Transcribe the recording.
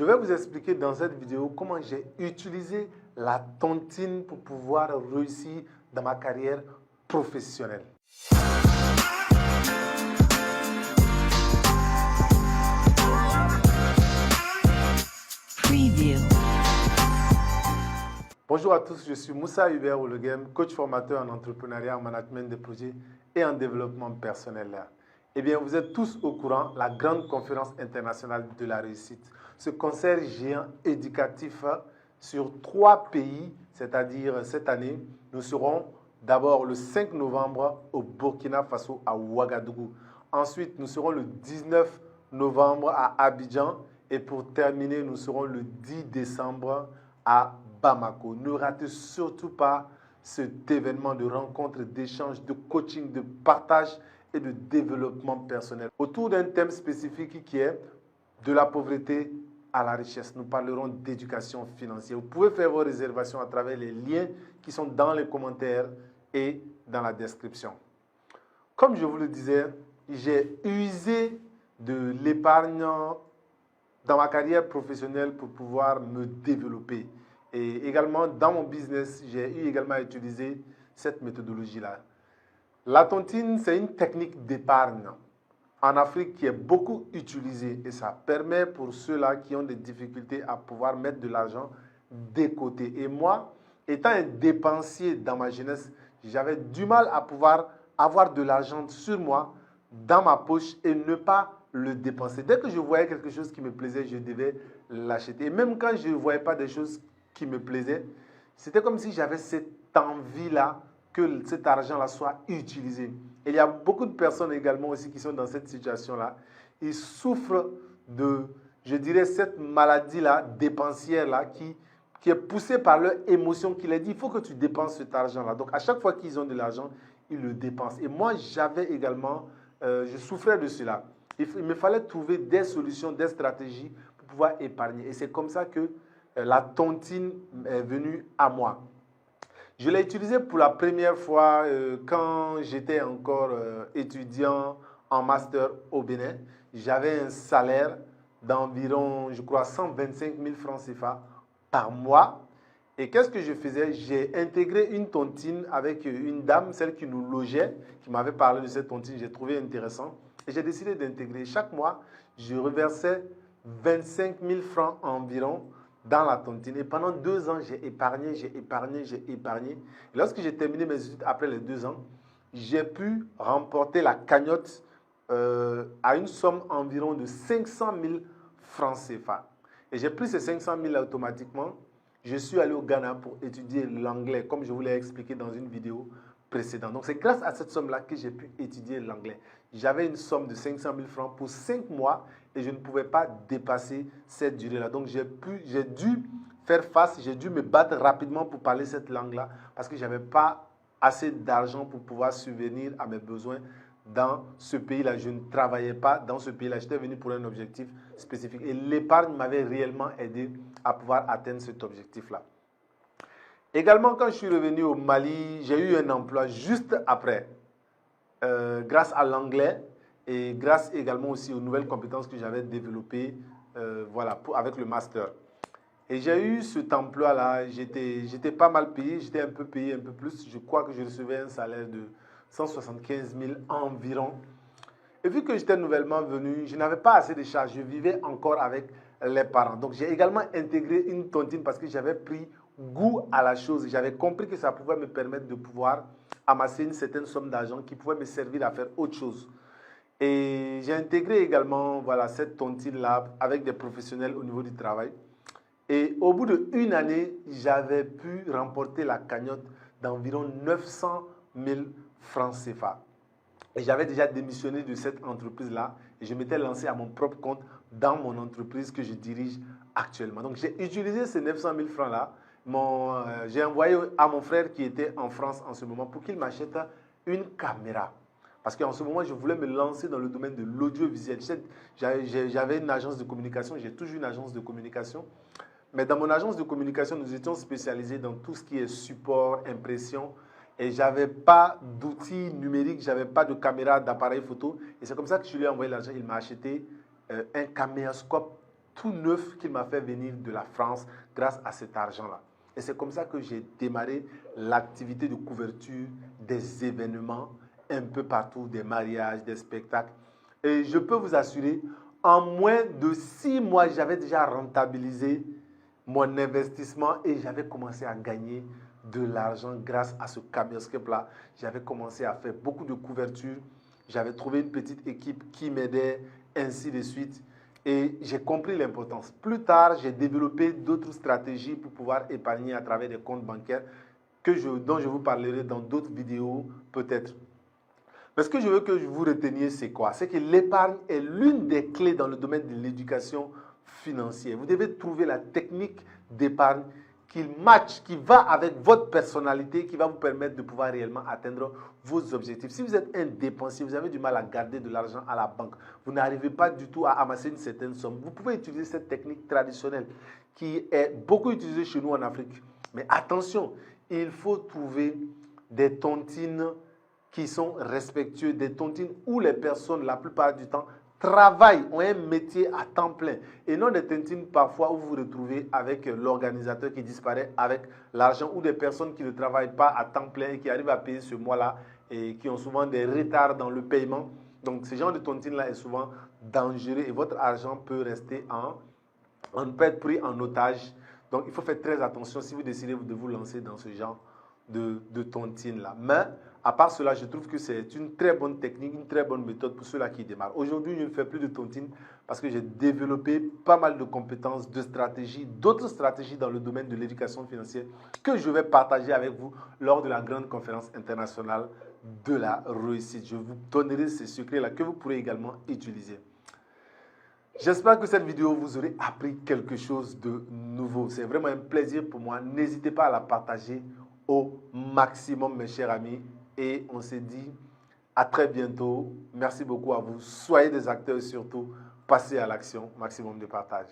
Je vais vous expliquer dans cette vidéo comment j'ai utilisé la tontine pour pouvoir réussir dans ma carrière professionnelle. Preview. Bonjour à tous, je suis Moussa Hubert Ouleghem, coach formateur en entrepreneuriat, en management de projets et en développement personnel. Eh bien, vous êtes tous au courant, la grande conférence internationale de la réussite. Ce concert géant éducatif sur 3 pays, c'est-à-dire cette année, nous serons d'abord le 5 novembre au Burkina Faso à Ouagadougou. Ensuite, nous serons le 19 novembre à Abidjan. Et pour terminer, nous serons le 10 décembre à Bamako. Ne ratez surtout pas cet événement de rencontre, d'échange, de coaching, de partage et de développement personnel autour d'un thème spécifique qui est de la pauvreté à la richesse. Nous parlerons d'éducation financière. Vous pouvez faire vos réservations à travers les liens qui sont dans les commentaires et dans la description. Comme je vous le disais, j'ai usé de l'épargne dans ma carrière professionnelle pour pouvoir me développer. Et également dans mon business, j'ai eu également à utiliser cette méthodologie-là. La tontine, c'est une technique d'épargne en Afrique qui est beaucoup utilisée et ça permet pour ceux-là qui ont des difficultés à pouvoir mettre de l'argent de côté. Et moi, étant un dépensier dans ma jeunesse, j'avais du mal à pouvoir avoir de l'argent sur moi, dans ma poche et ne pas le dépenser. Dès que je voyais quelque chose qui me plaisait, je devais l'acheter. Et même quand je ne voyais pas des choses qui me plaisaient, c'était comme si j'avais cette envie-là que cet argent-là soit utilisé. Et il y a beaucoup de personnes également aussi qui sont dans cette situation-là. Ils souffrent de, je dirais, cette maladie-là, dépensière-là, qui est poussée par leur émotion, qui leur dit, il faut que tu dépenses cet argent-là. Donc, à chaque fois qu'ils ont de l'argent, ils le dépensent. Et moi, j'avais également, je souffrais de cela. Il me fallait trouver des solutions, des stratégies pour pouvoir épargner. Et c'est comme ça que la tontine est venue à moi. Je l'ai utilisée pour la première fois quand j'étais encore étudiant en master au Bénin. J'avais un salaire d'environ, je crois, 125 000 francs CFA par mois. Et qu'est-ce que je faisais? J'ai intégré une tontine avec une dame, celle qui nous logeait, qui m'avait parlé de cette tontine. J'ai trouvé intéressant. Et j'ai décidé d'intégrer. Chaque mois, je reversais 25 000 francs environ dans la tontine. Et pendant 2 ans, j'ai épargné. Et lorsque j'ai terminé mes études après les 2 ans, j'ai pu remporter la cagnotte à une somme environ de 500 000 francs CFA. Et j'ai pris ces 500 000 automatiquement. Je suis allé au Ghana pour étudier l'anglais, comme je vous l'ai expliqué dans une vidéo précédente. Donc, c'est grâce à cette somme-là que j'ai pu étudier l'anglais. J'avais une somme de 500 000 francs pour 5 mois et je ne pouvais pas dépasser cette durée-là. Donc, j'ai dû faire face, j'ai dû me battre rapidement pour parler cette langue-là parce que je n'avais pas assez d'argent pour pouvoir subvenir à mes besoins dans ce pays-là. Je ne travaillais pas dans ce pays-là. J'étais venu pour un objectif spécifique. Et l'épargne m'avait réellement aidé à pouvoir atteindre cet objectif-là. Également, quand je suis revenu au Mali, j'ai eu un emploi juste après, grâce à l'anglais et grâce également aussi aux nouvelles compétences que j'avais développées avec le master. Et j'ai eu cet emploi-là, j'étais pas mal payé, j'étais un peu payé, un peu plus. Je crois que je recevais un salaire de 175 000 environ. Et vu que j'étais nouvellement venu, je n'avais pas assez de charges, je vivais encore avec les parents. Donc j'ai également intégré une tontine parce que j'avais pris goût à la chose. J'avais compris que ça pouvait me permettre de pouvoir amasser une certaine somme d'argent qui pouvait me servir à faire autre chose. Et j'ai intégré également cette tontine-là avec des professionnels au niveau du travail. Et au bout d'1 année, j'avais pu remporter la cagnotte d'environ 900 000 francs CFA. Et j'avais déjà démissionné de cette entreprise-là et je m'étais lancé à mon propre compte dans mon entreprise que je dirige actuellement. Donc, j'ai utilisé ces 900 000 francs-là. J'ai envoyé à mon frère qui était en France en ce moment pour qu'il m'achète une caméra. Parce qu'en ce moment, je voulais me lancer dans le domaine de l'audiovisuel. J'avais une agence de communication, j'ai toujours une agence de communication. Mais dans mon agence de communication, nous étions spécialisés dans tout ce qui est support, impression. Et je n'avais pas d'outils numériques, je n'avais pas de caméra, d'appareil photo. Et c'est comme ça que je lui ai envoyé l'argent. Il m'a acheté un caméscope tout neuf qu'il m'a fait venir de la France grâce à cet argent-là. Et c'est comme ça que j'ai démarré l'activité de couverture des événements un peu partout, des mariages, des spectacles. Et je peux vous assurer, en moins de 6 mois, j'avais déjà rentabilisé mon investissement et j'avais commencé à gagner de l'argent grâce à ce camionscope-là. J'avais commencé à faire beaucoup de couverture. J'avais trouvé une petite équipe qui m'aidait, ainsi de suite. Et j'ai compris l'importance. Plus tard, j'ai développé d'autres stratégies pour pouvoir épargner à travers des comptes bancaires dont je vous parlerai dans d'autres vidéos peut-être. Mais ce que je veux que vous reteniez, c'est quoi? C'est que l'épargne est l'une des clés dans le domaine de l'éducation financière. Vous devez trouver la technique d'épargne qui match, qui va avec votre personnalité, qui va vous permettre de pouvoir réellement atteindre vos objectifs. Si vous êtes un dépensier, vous avez du mal à garder de l'argent à la banque, vous n'arrivez pas du tout à amasser une certaine somme, vous pouvez utiliser cette technique traditionnelle qui est beaucoup utilisée chez nous en Afrique. Mais attention, il faut trouver des tontines qui sont respectueux, des tontines où les personnes, la plupart du temps, travaillent, ont un métier à temps plein. Et non des tontines parfois où vous vous retrouvez avec l'organisateur qui disparaît avec l'argent ou des personnes qui ne travaillent pas à temps plein et qui arrivent à payer ce mois-là et qui ont souvent des retards dans le paiement. Donc ce genre de tontine-là est souvent dangereux et votre argent peut rester peut être pris en otage. Donc il faut faire très attention si vous décidez de vous lancer dans ce genre de tontine-là. Mais à part cela, je trouve que c'est une très bonne technique, une très bonne méthode pour ceux-là qui démarrent. Aujourd'hui, je ne fais plus de tontine parce que j'ai développé pas mal de compétences, de stratégies, d'autres stratégies dans le domaine de l'éducation financière que je vais partager avec vous lors de la grande conférence internationale de la réussite. Je vous donnerai ces secrets-là que vous pourrez également utiliser. J'espère que cette vidéo vous aura appris quelque chose de nouveau. C'est vraiment un plaisir pour moi. N'hésitez pas à la partager au maximum, mes chers amis. Et on se dit à très bientôt. Merci beaucoup à vous. Soyez des acteurs et surtout, passez à l'action. Maximum de partage.